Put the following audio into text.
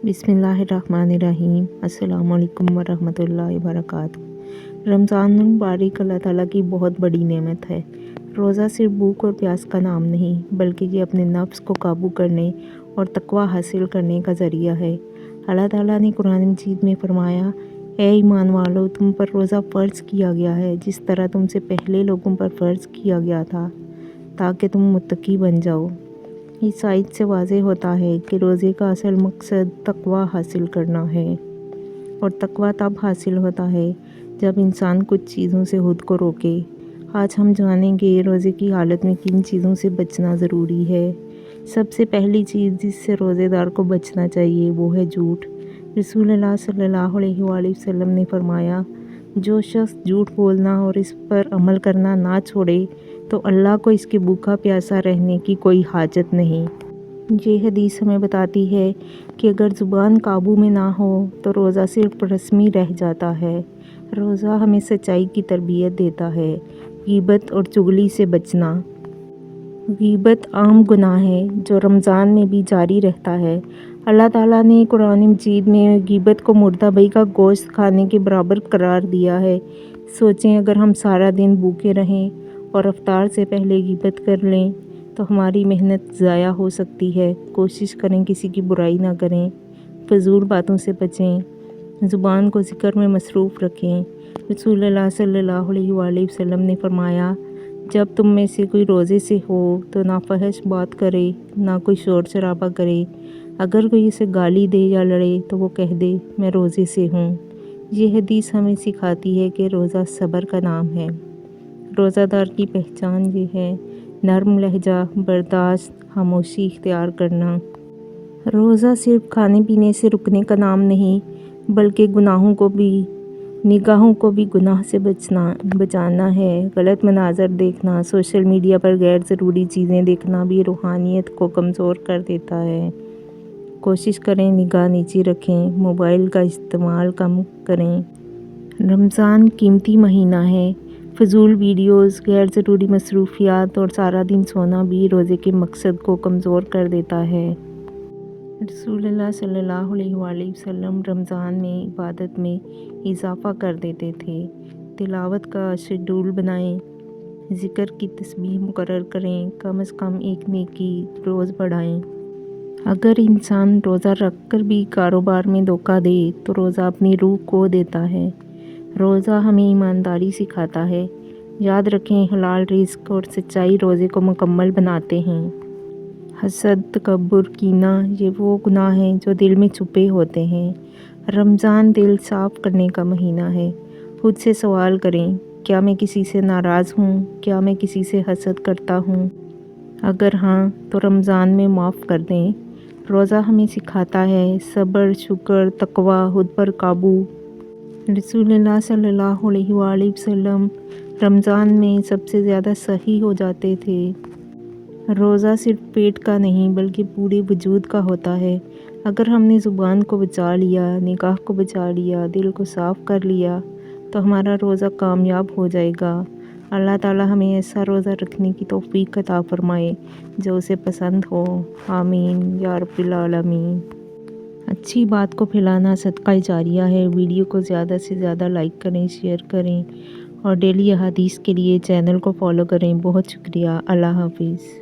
बिस्मिल्लाहिर्रहमानिर्रहीम। अस्सलामुअलैकुम वरहमतुल्लाहि वबरकातुहू। रमज़ान मुबारक अल्लाह ताला की बहुत बड़ी नेमत है। रोज़ा सिर्फ भूख और प्यास का नाम नहीं, बल्कि ये अपने नफ्स को काबू करने और तकवा हासिल करने का ज़रिया है। अल्लाह ताला ने कुरान मजीद में फरमाया, ए ईमान वालो, तुम पर रोज़ा फ़र्ज़ किया गया है जिस तरह तुमसे पहले लोगों पर फ़र्ज़ किया गया था, ताकि तुम मुत्तकी बन जाओ। इस आयत से वाज़ेह होता है कि रोज़े का असल मकसद तकवा हासिल करना है, और तकवा तब हासिल होता है जब इंसान कुछ चीज़ों से खुद को रोके। आज हम जानेंगे रोज़े की हालत में किन चीज़ों से बचना ज़रूरी है। सबसे पहली चीज़ जिससे रोज़ेदार को बचना चाहिए वो है झूठ। रसूलुल्लाह सल्लल्लाहु अलैहि वसल्लम ने फरमाया, जो शख्स झूठ बोलना और इस पर अमल करना ना छोड़े तो अल्लाह को इसके भूखा प्यासा रहने की कोई हाजत नहीं। ये हदीस हमें बताती है कि अगर ज़ुबान काबू में ना हो तो रोज़ा सिर्फ रस्मी रह जाता है। रोज़ा हमें सच्चाई की तरबियत देता है। गीबत और चुगली से बचना। गीबत आम गुनाह है जो रमज़ान में भी जारी रहता है। अल्लाह ताला ने कुरान मजीद में गीबत को मुर्दा भई का गोश्त खाने के बराबर करार दिया है। सोचें, अगर हम सारा दिन भूखे रहें और अफ्तार से पहले गीबत कर लें तो हमारी मेहनत ज़ाया हो सकती है। कोशिश करें किसी की बुराई ना करें, फजूल बातों से बचें, ज़ुबान को ज़िक्र में मसरूफ़ रखें। रसूलुल्लाह सल्लल्लाहु अलैहि वसल्लम ने फरमाया, जब तुम में से कोई रोज़े से हो तो ना फहश बात करे, ना कोई शोर शराबा करे। अगर कोई उसे गाली दे या लड़े तो वो कह दे, मैं रोज़े से हूँ। ये हदीस हमें सिखाती है कि रोज़ा सब्र का नाम है। रोज़ादार की पहचान ये है, नरम लहजा, बर्दाश्त, खामोशी इख्तियार करना। रोज़ा सिर्फ खाने पीने से रुकने का नाम नहीं, बल्कि निगाहों को भी गुनाह से बचाना है। गलत मनाज़र देखना, सोशल मीडिया पर गैर ज़रूरी चीज़ें देखना भी रूहानियत को कमज़ोर कर देता है। कोशिश करें निगाह नीचे रखें, मोबाइल का इस्तेमाल कम करें। रमज़ान कीमती महीना है। फजूल वीडियोस, गैर ज़रूरी मसरूफियात और सारा दिन सोना भी रोज़े के मकसद को कमज़ोर कर देता है। रसूलुल्लाह सल्लल्लाहु अलैहि वसल्लम रमज़ान में इबादत में इजाफ़ा कर देते थे। तिलावत का शेड्यूल बनाएं, ज़िक्र की तस्बीह मुकर्रर करें, कम से कम एक नेकी रोज़ बढ़ाएं। अगर इंसान रोज़ा रख कर भी कारोबार में धोखा दे तो रोज़ा अपनी रूह खो देता है। रोज़ा हमें ईमानदारी सिखाता है। याद रखें, हलाल रिज़्क और सच्चाई रोज़े को मुकम्मल बनाते हैं। हसद, तकब्बुर, कीना ये वो गुनाह हैं जो दिल में छुपे होते हैं। रमज़ान दिल साफ़ करने का महीना है। खुद से सवाल करें, क्या मैं किसी से नाराज़ हूँ? क्या मैं किसी से हसद करता हूँ? अगर हाँ तो रमज़ान में माफ़ कर दें। रोज़ा हमें सिखाता है सब्र, शुक्र, तकवा, खुद पर काबू। रसूलुल्लाह सल्लल्लाहु अलैहि वसल्लम रमज़ान में सबसे ज़्यादा सही हो जाते थे। रोज़ा सिर्फ पेट का नहीं बल्कि पूरे वजूद का होता है। अगर हमने ज़ुबान को बचा लिया, निगाह को बचा लिया, दिल को साफ़ कर लिया तो हमारा रोज़ा कामयाब हो जाएगा। अल्लाह ताला हमें ऐसा रोज़ा रखने की तौफ़ीक अता फ़रमाए जो उसे पसंद हो। आमीन या रब्बिल आलमीन। अच्छी बात को फैलाना सदका जारिया है। वीडियो को ज़्यादा से ज़्यादा लाइक करें, शेयर करें और डेली अहादीस के लिए चैनल को फॉलो करें। बहुत शुक्रिया। अल्लाह हाफिज़।